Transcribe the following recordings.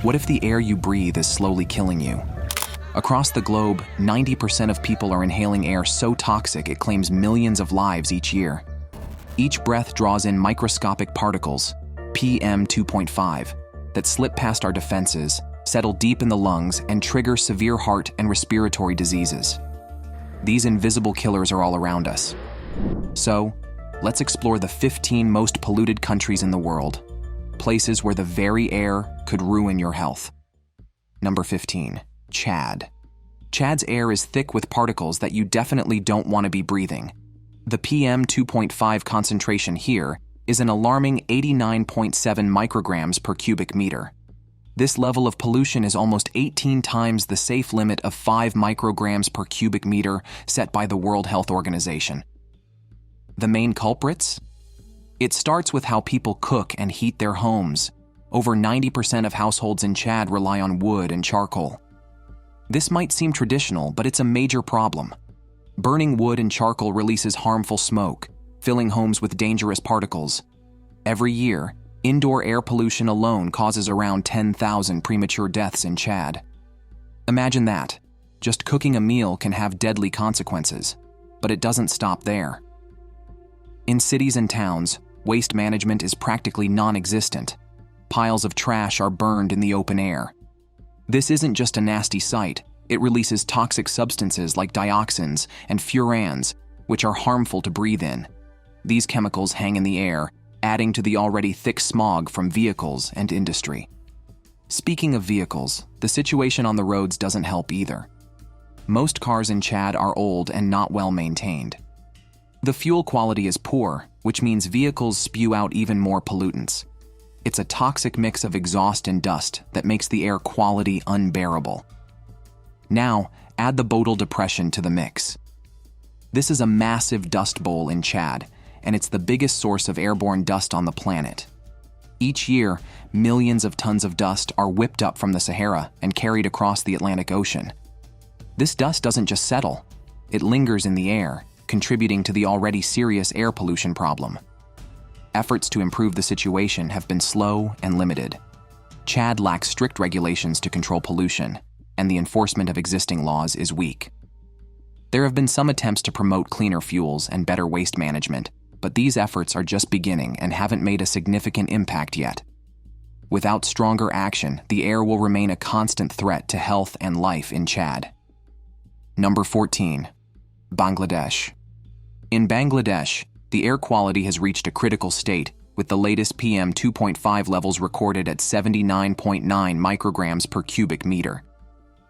What if the air you breathe is slowly killing you? Across the globe, 90% of people are inhaling air so toxic it claims millions of lives each year. Each breath draws in microscopic particles, PM 2.5, that slip past our defenses, settle deep in the lungs, and trigger severe heart and respiratory diseases. These invisible killers are all around us. So, let's explore the 15 most polluted countries in the world, places where the very air could ruin your health. Number 15. Chad. Chad's air is thick with particles that you definitely don't want to be breathing. The PM 2.5 concentration here is an alarming 89.7 micrograms per cubic meter. This level of pollution is almost 18 times the safe limit of 5 micrograms per cubic meter set by the World Health Organization. The main culprits? It starts with how people cook and heat their homes. Over 90% of households in Chad rely on wood and charcoal. This might seem traditional, but it's a major problem. Burning wood and charcoal releases harmful smoke, filling homes with dangerous particles. Every year, indoor air pollution alone causes around 10,000 premature deaths in Chad. Imagine that. Just cooking a meal can have deadly consequences, but it doesn't stop there. In cities and towns, waste management is practically non-existent. Piles of trash are burned in the open air. This isn't just a nasty sight, it releases toxic substances like dioxins and furans, which are harmful to breathe in. These chemicals hang in the air, adding to the already thick smog from vehicles and industry. Speaking of vehicles, the situation on the roads doesn't help either. Most cars in Chad are old and not well maintained. The fuel quality is poor, which means vehicles spew out even more pollutants. It's a toxic mix of exhaust and dust that makes the air quality unbearable. Now, add the Bodil Depression to the mix. This is a massive dust bowl in Chad, and it's the biggest source of airborne dust on the planet. Each year, millions of tons of dust are whipped up from the Sahara and carried across the Atlantic Ocean. This dust doesn't just settle, it lingers in the air, contributing to the already serious air pollution problem. Efforts to improve the situation have been slow and limited. Chad lacks strict regulations to control pollution, and the enforcement of existing laws is weak. There have been some attempts to promote cleaner fuels and better waste management, but these efforts are just beginning and haven't made a significant impact yet. Without stronger action, the air will remain a constant threat to health and life in Chad. Number 14. Bangladesh. In Bangladesh, the air quality has reached a critical state, with the latest PM 2.5 levels recorded at 79.9 micrograms per cubic meter.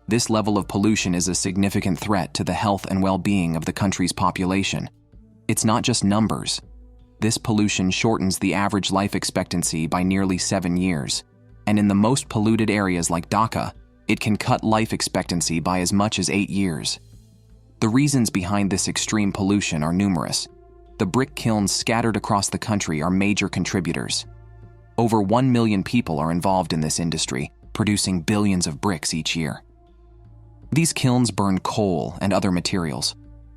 This level of pollution is a significant threat to the health and well-being of the country's population. It's not just numbers. This pollution shortens the average life expectancy by nearly 7 years, and in the most polluted areas like Dhaka, it can cut life expectancy by as much as 8 years. The reasons behind this extreme pollution are numerous. The brick kilns scattered across the country are major contributors. Over 1 million people are involved in this industry, producing billions of bricks each year. These kilns burn coal and other materials,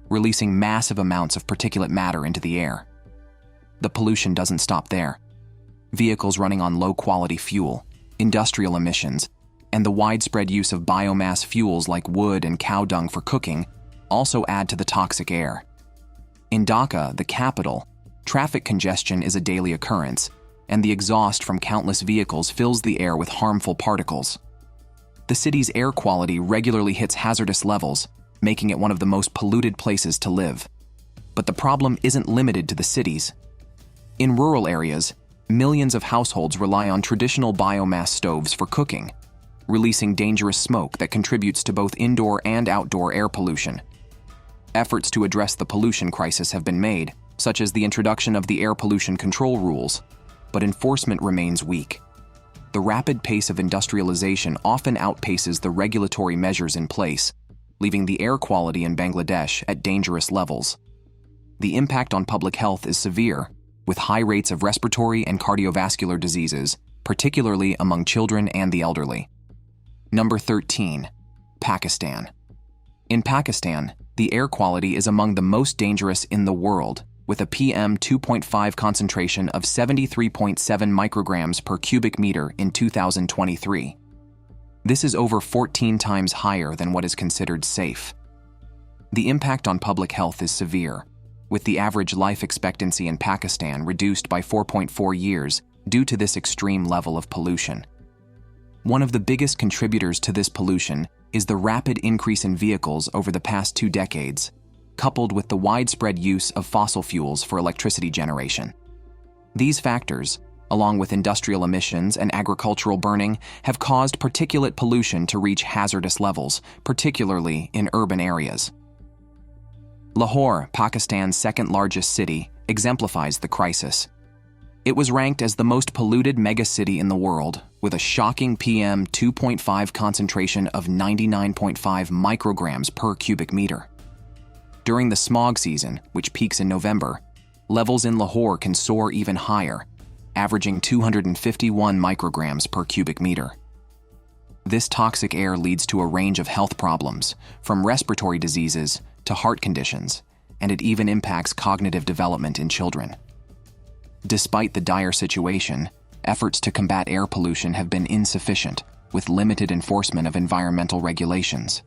releasing massive amounts of particulate matter into the air. The pollution doesn't stop there. Vehicles running on low-quality fuel, industrial emissions, and the widespread use of biomass fuels like wood and cow dung for cooking also add to the toxic air. In Dhaka, the capital, traffic congestion is a daily occurrence, and the exhaust from countless vehicles fills the air with harmful particles. The city's air quality regularly hits hazardous levels, making it one of the most polluted places to live. But the problem isn't limited to the cities. In rural areas, millions of households rely on traditional biomass stoves for cooking, releasing dangerous smoke that contributes to both indoor and outdoor air pollution. Efforts to address the pollution crisis have been made, such as the introduction of the air pollution control rules, but enforcement remains weak. The rapid pace of industrialization often outpaces the regulatory measures in place, leaving the air quality in Bangladesh at dangerous levels. The impact on public health is severe, with high rates of respiratory and cardiovascular diseases, particularly among children and the elderly. Number 13. Pakistan. In Pakistan, the air quality is among the most dangerous in the world, with a PM 2.5 concentration of 73.7 micrograms per cubic meter in 2023. This is over 14 times higher than what is considered safe. The impact on public health is severe, with the average life expectancy in Pakistan reduced by 4.4 years due to this extreme level of pollution. One of the biggest contributors to this pollution is the rapid increase in vehicles over the past 2 decades, coupled with the widespread use of fossil fuels for electricity generation. These factors, along with industrial emissions and agricultural burning, have caused particulate pollution to reach hazardous levels, particularly in urban areas. Lahore, Pakistan's second-largest city, exemplifies the crisis. It was ranked as the most polluted megacity in the world, with a shocking PM 2.5 concentration of 99.5 micrograms per cubic meter. During the smog season, which peaks in November, levels in Lahore can soar even higher, averaging 251 micrograms per cubic meter. This toxic air leads to a range of health problems, from respiratory diseases to heart conditions, and it even impacts cognitive development in children. Despite the dire situation, efforts to combat air pollution have been insufficient, with limited enforcement of environmental regulations.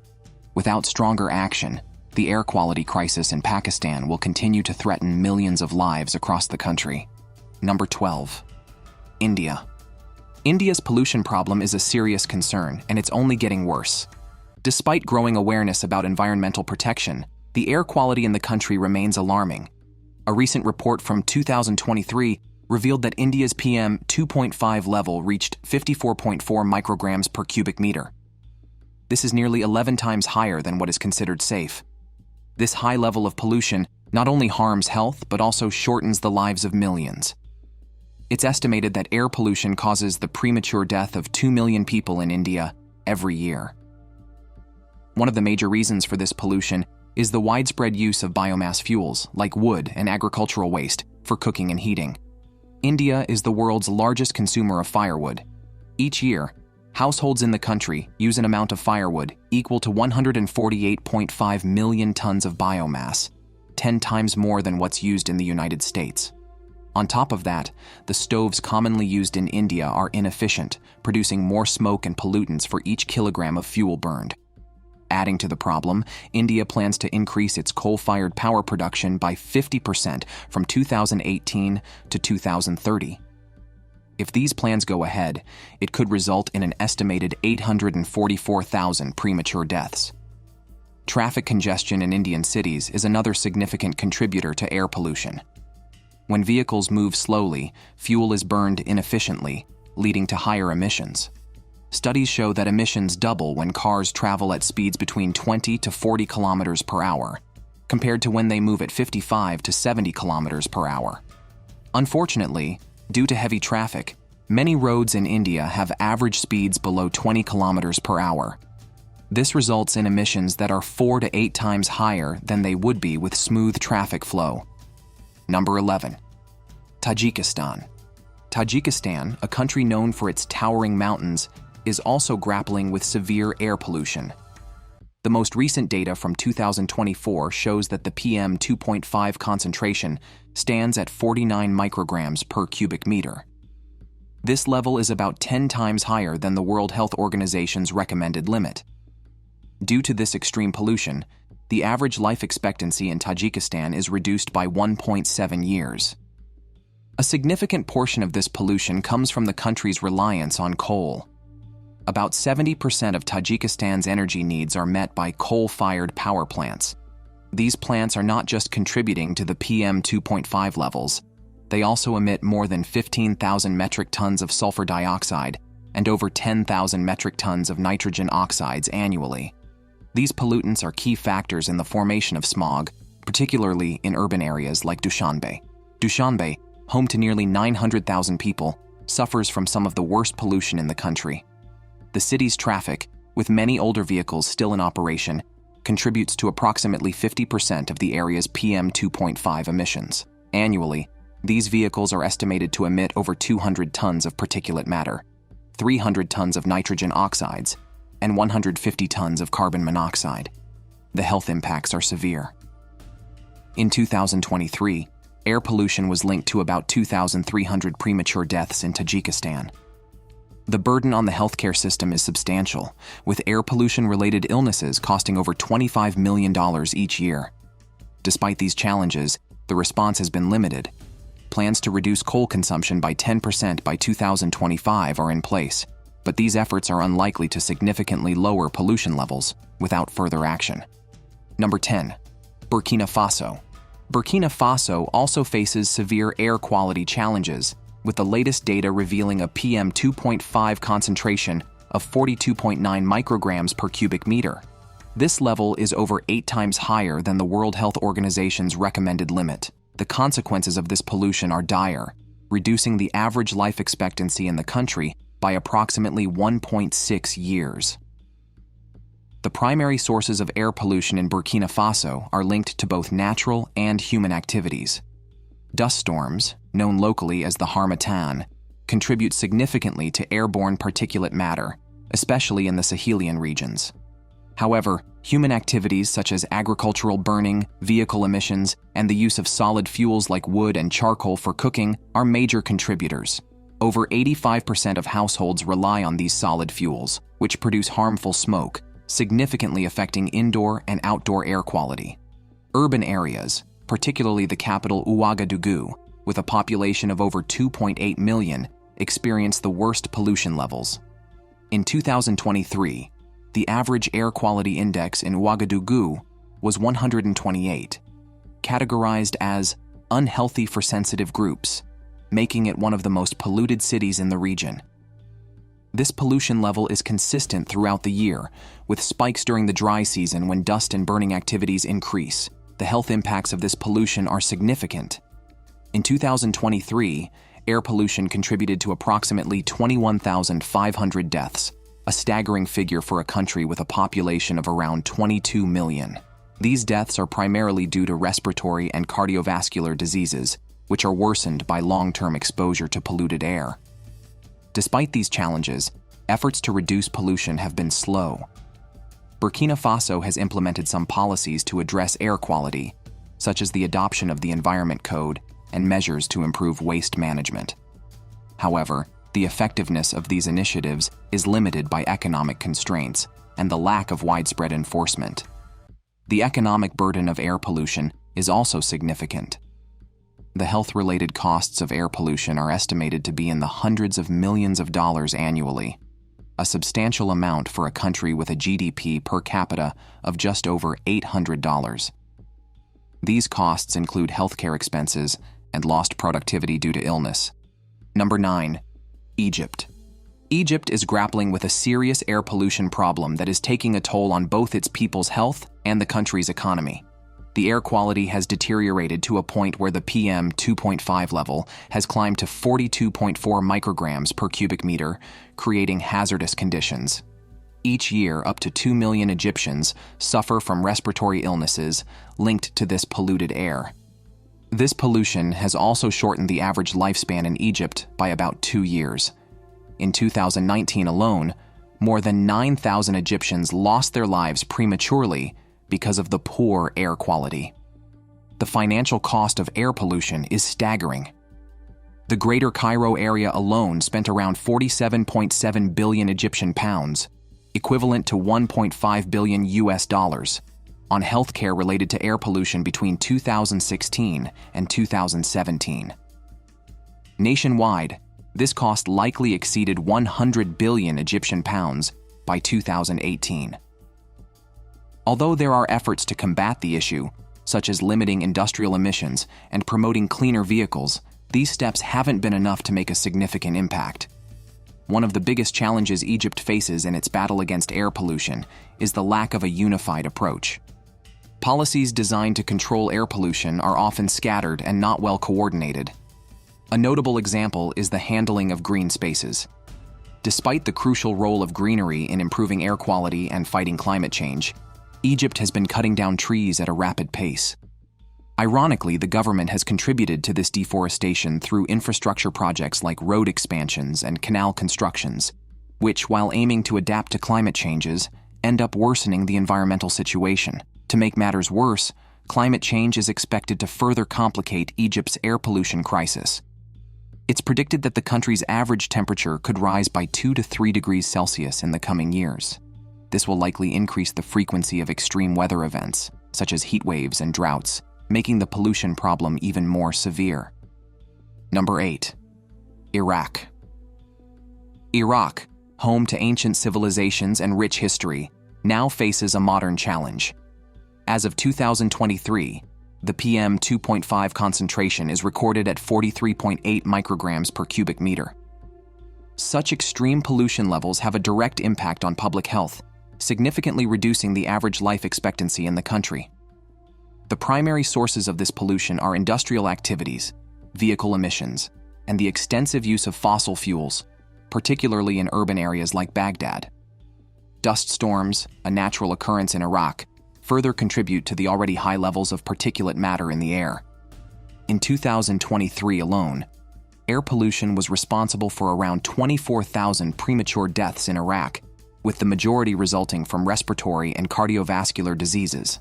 Without stronger action, the air quality crisis in Pakistan will continue to threaten millions of lives across the country. Number 12. India. India's pollution problem is a serious concern, and it's only getting worse. Despite growing awareness about environmental protection, the air quality in the country remains alarming. A recent report from 2023 revealed that India's PM 2.5 level reached 54.4 micrograms per cubic meter. This is nearly 11 times higher than what is considered safe. This high level of pollution not only harms health, but also shortens the lives of millions. It's estimated that air pollution causes the premature death of 2 million people in India every year. One of the major reasons for this pollution is the widespread use of biomass fuels, like wood and agricultural waste, for cooking and heating. India is the world's largest consumer of firewood. Each year, households in the country use an amount of firewood equal to 148.5 million tons of biomass, 10 times more than what's used in the United States. On top of that, the stoves commonly used in India are inefficient, producing more smoke and pollutants for each kilogram of fuel burned. Adding to the problem, India plans to increase its coal-fired power production by 50% from 2018 to 2030. If these plans go ahead, it could result in an estimated 844,000 premature deaths. Traffic congestion in Indian cities is another significant contributor to air pollution. When vehicles move slowly, fuel is burned inefficiently, leading to higher emissions. Studies show that emissions double when cars travel at speeds between 20 to 40 kilometers per hour, compared to when they move at 55 to 70 kilometers per hour. Unfortunately, due to heavy traffic, many roads in India have average speeds below 20 kilometers per hour. This results in emissions that are 4 to 8 times higher than they would be with smooth traffic flow. Number 11. Tajikistan. Tajikistan, a country known for its towering mountains, is also grappling with severe air pollution. The most recent data from 2024 shows that the PM 2.5 concentration stands at 49 micrograms per cubic meter. This level is about 10 times higher than the World Health Organization's recommended limit. Due to this extreme pollution, the average life expectancy in Tajikistan is reduced by 1.7 years. A significant portion of this pollution comes from the country's reliance on coal. About 70% of Tajikistan's energy needs are met by coal-fired power plants. These plants are not just contributing to the PM 2.5 levels, they also emit more than 15,000 metric tons of sulfur dioxide and over 10,000 metric tons of nitrogen oxides annually. These pollutants are key factors in the formation of smog, particularly in urban areas like Dushanbe. Dushanbe, home to nearly 900,000 people, suffers from some of the worst pollution in the country. The city's traffic, with many older vehicles still in operation, contributes to approximately 50% of the area's PM 2.5 emissions. Annually, these vehicles are estimated to emit over 200 tons of particulate matter, 300 tons of nitrogen oxides, and 150 tons of carbon monoxide. The health impacts are severe. In 2023, air pollution was linked to about 2,300 premature deaths in Tajikistan. The burden on the healthcare system is substantial, with air pollution-related illnesses costing over $25 million each year. Despite these challenges, the response has been limited. Plans to reduce coal consumption by 10% by 2025 are in place, but these efforts are unlikely to significantly lower pollution levels without further action. Number 10. Burkina Faso. Burkina Faso also faces severe air quality challenges, with the latest data revealing a PM 2.5 concentration of 42.9 micrograms per cubic meter. This level is over 8 times higher than the World Health Organization's recommended limit. The consequences of this pollution are dire, reducing the average life expectancy in the country by approximately 1.6 years. The primary sources of air pollution in Burkina Faso are linked to both natural and human activities. Dust storms, known locally as the harmattan, contribute significantly to airborne particulate matter, especially in the Sahelian regions. However, human activities such as agricultural burning, vehicle emissions, and the use of solid fuels like wood and charcoal for cooking are major contributors. Over 85% of households rely on these solid fuels, which produce harmful smoke, significantly affecting indoor and outdoor air quality. Urban areas, particularly the capital Ouagadougou, with a population of over 2.8 million, experience the worst pollution levels. In 2023, the average air quality index in Ouagadougou was 128, categorized as unhealthy for sensitive groups, making it one of the most polluted cities in the region. This pollution level is consistent throughout the year, with spikes during the dry season when dust and burning activities increase. The health impacts of this pollution are significant. In 2023, air pollution contributed to approximately 21,500 deaths, a staggering figure for a country with a population of around 22 million. These deaths are primarily due to respiratory and cardiovascular diseases, which are worsened by long-term exposure to polluted air. Despite these challenges, efforts to reduce pollution have been slow. Burkina Faso has implemented some policies to address air quality, such as the adoption of the Environment Code and measures to improve waste management. However, the effectiveness of these initiatives is limited by economic constraints and the lack of widespread enforcement. The economic burden of air pollution is also significant. The health-related costs of air pollution are estimated to be in the hundreds of millions of dollars annually, a substantial amount for a country with a GDP per capita of just over $800. These costs include healthcare expenses and lost productivity due to illness. Number 9. Egypt. Egypt is grappling with a serious air pollution problem that is taking a toll on both its people's health and the country's economy. The air quality has deteriorated to a point where the PM 2.5 level has climbed to 42.4 micrograms per cubic meter, creating hazardous conditions. Each year, up to 2 million Egyptians suffer from respiratory illnesses linked to this polluted air. This pollution has also shortened the average lifespan in Egypt by about 2 years. In 2019 alone, more than 9,000 Egyptians lost their lives prematurely because of the poor air quality. The financial cost of air pollution is staggering. The Greater Cairo area alone spent around 47.7 billion Egyptian pounds, equivalent to 1.5 billion US dollars, on healthcare related to air pollution between 2016 and 2017. Nationwide, this cost likely exceeded 100 billion Egyptian pounds by 2018. Although there are efforts to combat the issue, such as limiting industrial emissions and promoting cleaner vehicles, these steps haven't been enough to make a significant impact. One of the biggest challenges Egypt faces in its battle against air pollution is the lack of a unified approach. Policies designed to control air pollution are often scattered and not well coordinated. A notable example is the handling of green spaces. Despite the crucial role of greenery in improving air quality and fighting climate change, Egypt has been cutting down trees at a rapid pace. Ironically, the government has contributed to this deforestation through infrastructure projects like road expansions and canal constructions, which, while aiming to adapt to climate changes, end up worsening the environmental situation. To make matters worse, climate change is expected to further complicate Egypt's air pollution crisis. It's predicted that the country's average temperature could rise by 2 to 3 degrees Celsius in the coming years. This will likely increase the frequency of extreme weather events, such as heat waves and droughts, making the pollution problem even more severe. Number 8. Iraq. Iraq, home to ancient civilizations and rich history, now faces a modern challenge. As of 2023, the PM2.5 concentration is recorded at 43.8 micrograms per cubic meter. Such extreme pollution levels have a direct impact on public health, significantly reducing the average life expectancy in the country. The primary sources of this pollution are industrial activities, vehicle emissions, and the extensive use of fossil fuels, particularly in urban areas like Baghdad. Dust storms, a natural occurrence in Iraq, further contribute to the already high levels of particulate matter in the air. In 2023 alone, air pollution was responsible for around 24,000 premature deaths in Iraq, with the majority resulting from respiratory and cardiovascular diseases.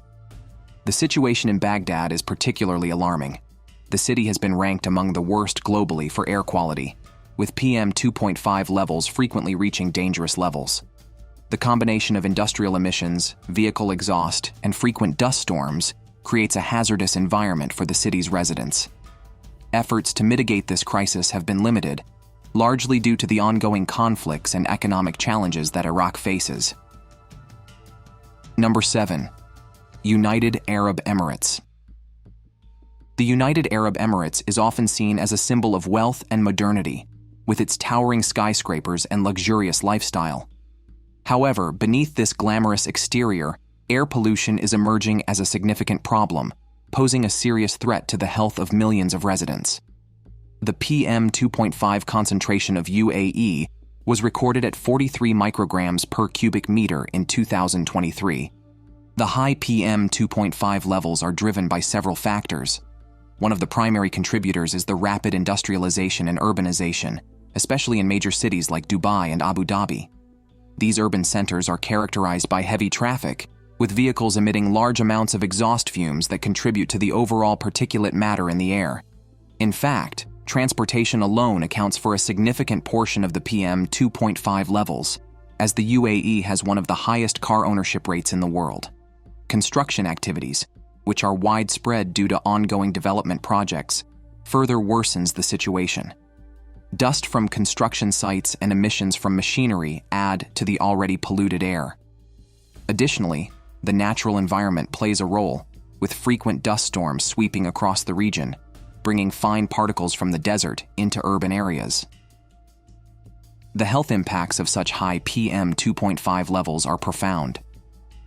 The situation in Baghdad is particularly alarming. The city has been ranked among the worst globally for air quality, with PM2.5 levels frequently reaching dangerous levels. The combination of industrial emissions, vehicle exhaust, and frequent dust storms creates a hazardous environment for the city's residents. Efforts to mitigate this crisis have been limited, largely due to the ongoing conflicts and economic challenges that Iraq faces. Number 7. United Arab Emirates. The United Arab Emirates is often seen as a symbol of wealth and modernity, with its towering skyscrapers and luxurious lifestyle. However, beneath this glamorous exterior, air pollution is emerging as a significant problem, posing a serious threat to the health of millions of residents. The PM2.5 concentration of UAE was recorded at 43 micrograms per cubic meter in 2023. The high PM2.5 levels are driven by several factors. One of the primary contributors is the rapid industrialization and urbanization, especially in major cities like Dubai and Abu Dhabi. These urban centers are characterized by heavy traffic, with vehicles emitting large amounts of exhaust fumes that contribute to the overall particulate matter in the air. In fact, transportation alone accounts for a significant portion of the PM2.5 levels, as the UAE has one of the highest car ownership rates in the world. Construction activities, which are widespread due to ongoing development projects, further worsens the situation. Dust from construction sites and emissions from machinery add to the already polluted air. Additionally, the natural environment plays a role, with frequent dust storms sweeping across the region, bringing fine particles from the desert into urban areas. The health impacts of such high PM2.5 levels are profound.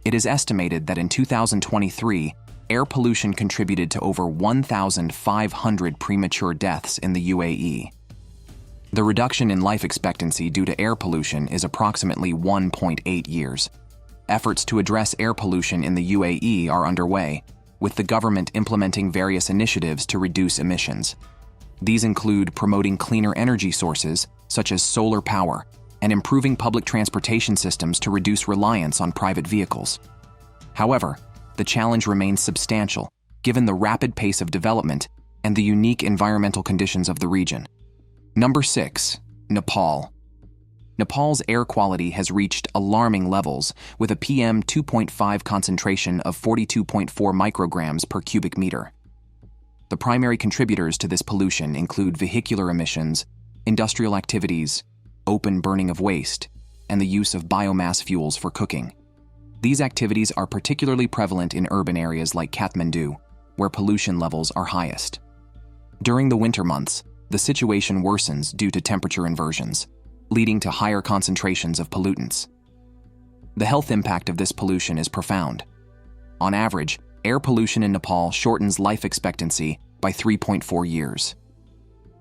It is estimated that in 2023, air pollution contributed to over 1,500 premature deaths in the UAE. The reduction in life expectancy due to air pollution is approximately 1.8 years. Efforts to address air pollution in the UAE are underway, with the government implementing various initiatives to reduce emissions. These include promoting cleaner energy sources, such as solar power, and improving public transportation systems to reduce reliance on private vehicles. However, the challenge remains substantial, given the rapid pace of development and the unique environmental conditions of the region. Number 6. Nepal. Nepal's air quality has reached alarming levels, with a PM2.5 concentration of 42.4 micrograms per cubic meter. The primary contributors to this pollution include vehicular emissions, industrial activities, open burning of waste, and the use of biomass fuels for cooking. These activities are particularly prevalent in urban areas like Kathmandu, where pollution levels are highest. During the winter months, the situation worsens due to temperature inversions, leading to higher concentrations of pollutants. The health impact of this pollution is profound. On average, air pollution in Nepal shortens life expectancy by 3.4 years.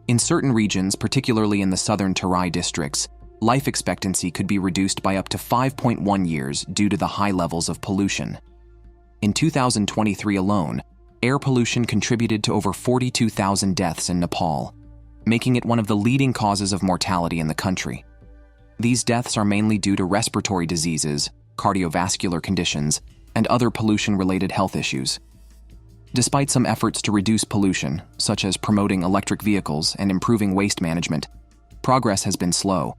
In certain regions, particularly in the southern Terai districts, life expectancy could be reduced by up to 5.1 years due to the high levels of pollution. In 2023 alone, air pollution contributed to over 42,000 deaths in Nepal, making it one of the leading causes of mortality in the country. These deaths are mainly due to respiratory diseases, cardiovascular conditions, and other pollution-related health issues. Despite some efforts to reduce pollution, such as promoting electric vehicles and improving waste management, progress has been slow.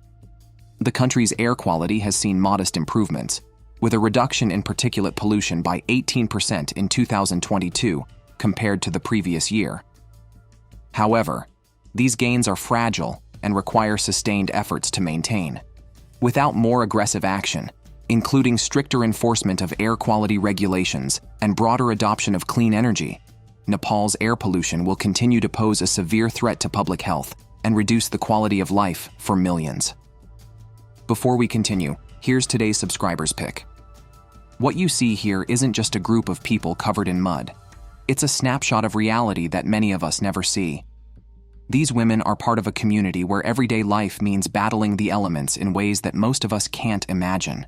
The country's air quality has seen modest improvements, with a reduction in particulate pollution by 18% in 2022 compared to the previous year. However, these gains are fragile and require sustained efforts to maintain. Without more aggressive action, including stricter enforcement of air quality regulations and broader adoption of clean energy, Nepal's air pollution will continue to pose a severe threat to public health and reduce the quality of life for millions. Before we continue, here's today's subscriber's pick. What you see here isn't just a group of people covered in mud. It's a snapshot of reality that many of us never see. These women are part of a community where everyday life means battling the elements in ways that most of us can't imagine.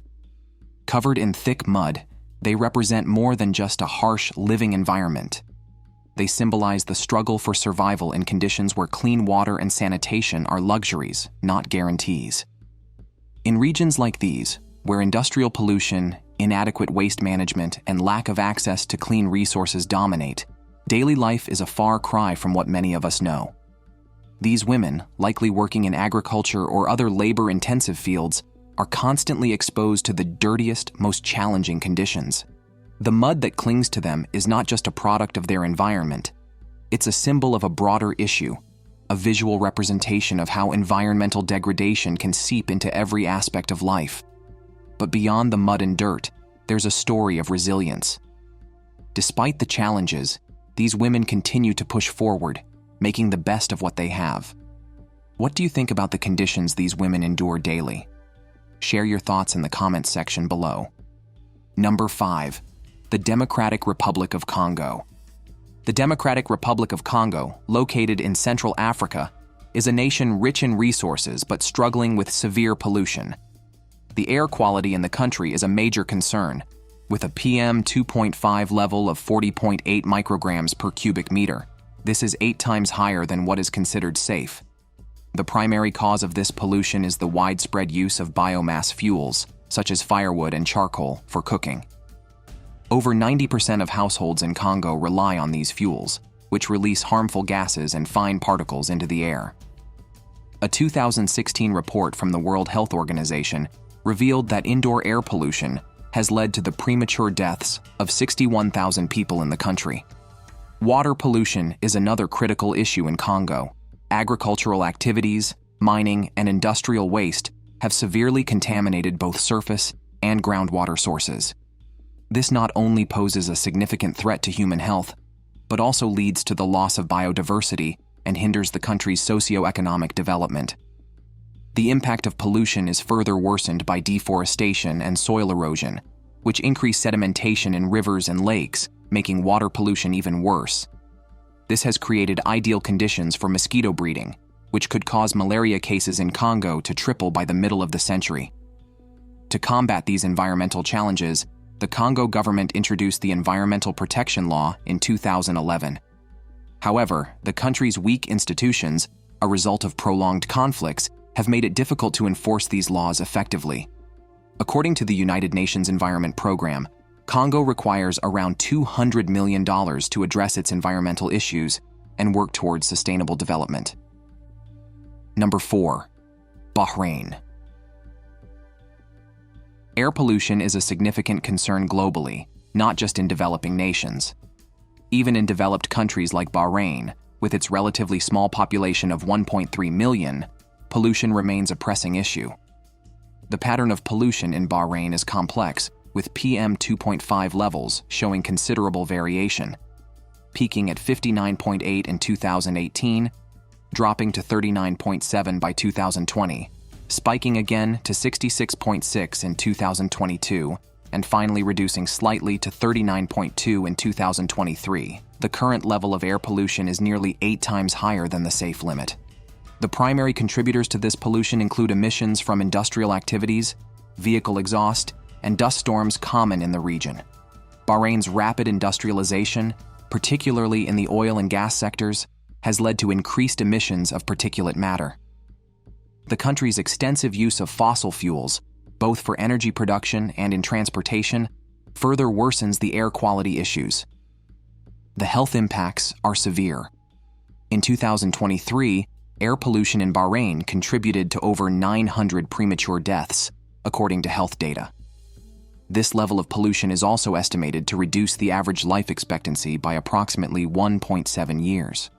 Covered in thick mud, they represent more than just a harsh living environment. They symbolize the struggle for survival in conditions where clean water and sanitation are luxuries, not guarantees. In regions like these, where industrial pollution, inadequate waste management, and lack of access to clean resources dominate, daily life is a far cry from what many of us know. These women, likely working in agriculture or other labor-intensive fields, are constantly exposed to the dirtiest, most challenging conditions. The mud that clings to them is not just a product of their environment. It's a symbol of a broader issue, a visual representation of how environmental degradation can seep into every aspect of life. But beyond the mud and dirt, there's a story of resilience. Despite the challenges, these women continue to push forward, making the best of what they have. What do you think about the conditions these women endure daily? Share your thoughts in the comments section below. Number 5. The Democratic Republic of Congo. The Democratic Republic of Congo, located in Central Africa, is a nation rich in resources but struggling with severe pollution. The air quality in the country is a major concern, with a PM 2.5 level of 40.8 micrograms per cubic meter. This is 8 times higher than what is considered safe. The primary cause of this pollution is the widespread use of biomass fuels, such as firewood and charcoal, for cooking. Over 90% of households in Congo rely on these fuels, which release harmful gases and fine particles into the air. A 2016 report from the World Health Organization revealed that indoor air pollution has led to the premature deaths of 61,000 people in the country. Water pollution is another critical issue in Congo. Agricultural activities, mining, and industrial waste have severely contaminated both surface and groundwater sources. This not only poses a significant threat to human health, but also leads to the loss of biodiversity and hinders the country's socio-economic development. The impact of pollution is further worsened by deforestation and soil erosion, which increase sedimentation in rivers and lakes, making water pollution even worse. This has created ideal conditions for mosquito breeding, which could cause malaria cases in Congo to triple by the middle of the century. To combat these environmental challenges, the Congo government introduced the Environmental Protection Law in 2011. However, the country's weak institutions, a result of prolonged conflicts, have made it difficult to enforce these laws effectively. According to the United Nations Environment Program, Congo requires around $200 million to address its environmental issues and work towards sustainable development. Number 4. Bahrain. Air pollution is a significant concern globally, not just in developing nations. Even in developed countries like Bahrain, with its relatively small population of 1.3 million, pollution remains a pressing issue. The pattern of pollution in Bahrain is complex, with PM 2.5 levels showing considerable variation, peaking at 59.8 in 2018, dropping to 39.7 by 2020, spiking again to 66.6 in 2022, and finally reducing slightly to 39.2 in 2023. The current level of air pollution is nearly 8 times higher than the safe limit. The primary contributors to this pollution include emissions from industrial activities, vehicle exhaust, and dust storms common in the region. Bahrain's rapid industrialization, particularly in the oil and gas sectors, has led to increased emissions of particulate matter. The country's extensive use of fossil fuels, both for energy production and in transportation, further worsens the air quality issues. The health impacts are severe. In 2023, air pollution in Bahrain contributed to over 900 premature deaths, according to health data. This level of pollution is also estimated to reduce the average life expectancy by approximately 1.7 years.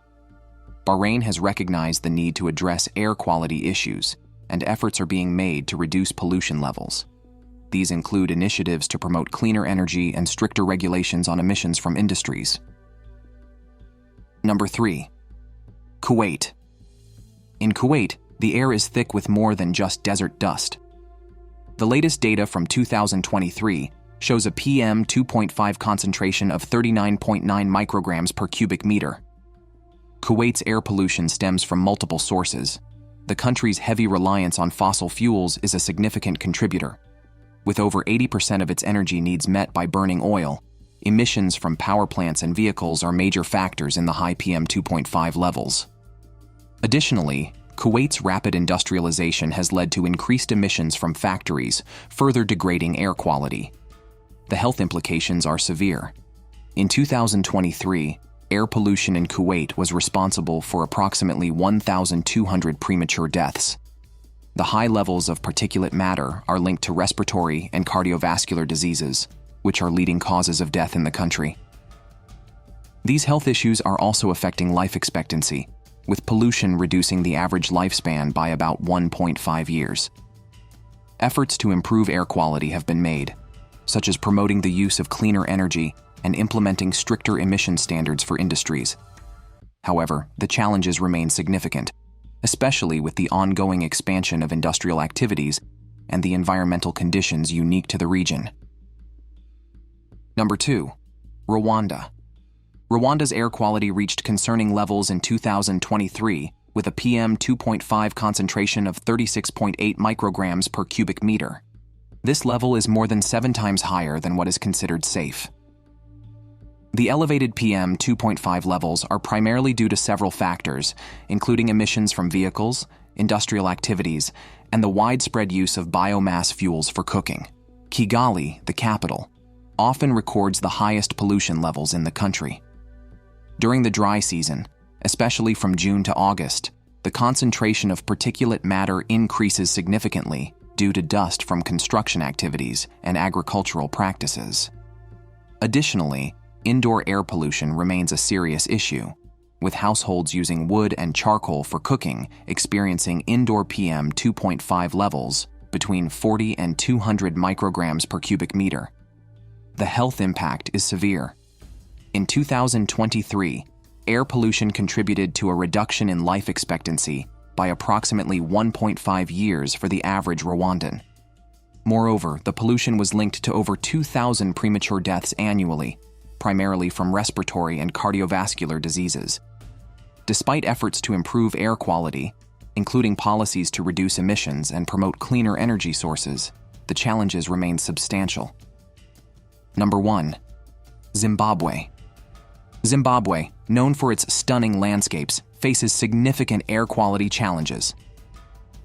Bahrain has recognized the need to address air quality issues, and efforts are being made to reduce pollution levels. These include initiatives to promote cleaner energy and stricter regulations on emissions from industries. Number 3. Kuwait. In Kuwait, the air is thick with more than just desert dust. The latest data from 2023 shows a PM 2.5 concentration of 39.9 micrograms per cubic meter. Kuwait's air pollution stems from multiple sources. The country's heavy reliance on fossil fuels is a significant contributor. With over 80% of its energy needs met by burning oil, emissions from power plants and vehicles are major factors in the high PM 2.5 levels. Additionally, Kuwait's rapid industrialization has led to increased emissions from factories, further degrading air quality. The health implications are severe. In 2023, air pollution in Kuwait was responsible for approximately 1,200 premature deaths. The high levels of particulate matter are linked to respiratory and cardiovascular diseases, which are leading causes of death in the country. These health issues are also affecting life expectancy, with pollution reducing the average lifespan by about 1.5 years. Efforts to improve air quality have been made, such as promoting the use of cleaner energy and implementing stricter emission standards for industries. However, the challenges remain significant, especially with the ongoing expansion of industrial activities and the environmental conditions unique to the region. Number 2. Rwanda. Rwanda's air quality reached concerning levels in 2023 with a PM 2.5 concentration of 36.8 micrograms per cubic meter. This level is more than 7 times higher than what is considered safe. The elevated PM 2.5 levels are primarily due to several factors, including emissions from vehicles, industrial activities, and the widespread use of biomass fuels for cooking. Kigali, the capital, often records the highest pollution levels in the country. During the dry season, especially from June to August, the concentration of particulate matter increases significantly due to dust from construction activities and agricultural practices. Additionally, indoor air pollution remains a serious issue, with households using wood and charcoal for cooking experiencing indoor PM 2.5 levels between 40 and 200 micrograms per cubic meter. The health impact is severe. In 2023, air pollution contributed to a reduction in life expectancy by approximately 1.5 years for the average Rwandan. Moreover, the pollution was linked to over 2,000 premature deaths annually, primarily from respiratory and cardiovascular diseases. Despite efforts to improve air quality, including policies to reduce emissions and promote cleaner energy sources, the challenges remain substantial. Number 1. Zimbabwe. Zimbabwe, known for its stunning landscapes, faces significant air quality challenges.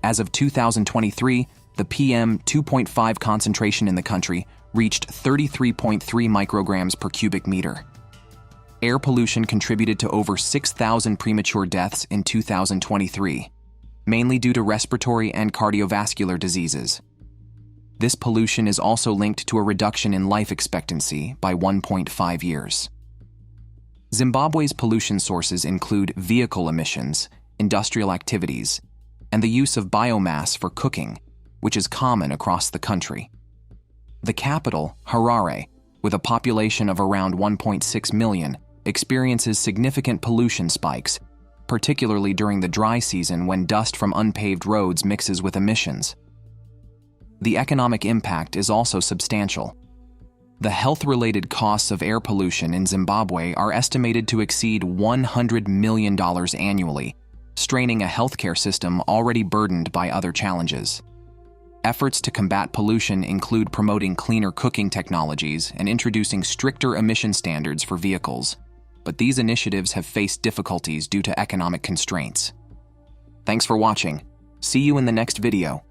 As of 2023, the PM 2.5 concentration in the country reached 33.3 micrograms per cubic meter. Air pollution contributed to over 6,000 premature deaths in 2023, mainly due to respiratory and cardiovascular diseases. This pollution is also linked to a reduction in life expectancy by 1.5 years. Zimbabwe's pollution sources include vehicle emissions, industrial activities, and the use of biomass for cooking, which is common across the country. The capital, Harare, with a population of around 1.6 million, experiences significant pollution spikes, particularly during the dry season when dust from unpaved roads mixes with emissions. The economic impact is also substantial. The health-related costs of air pollution in Zimbabwe are estimated to exceed $100 million annually, straining a healthcare system already burdened by other challenges. Efforts to combat pollution include promoting cleaner cooking technologies and introducing stricter emission standards for vehicles, but these initiatives have faced difficulties due to economic constraints. Thanks for watching. See you in the next video.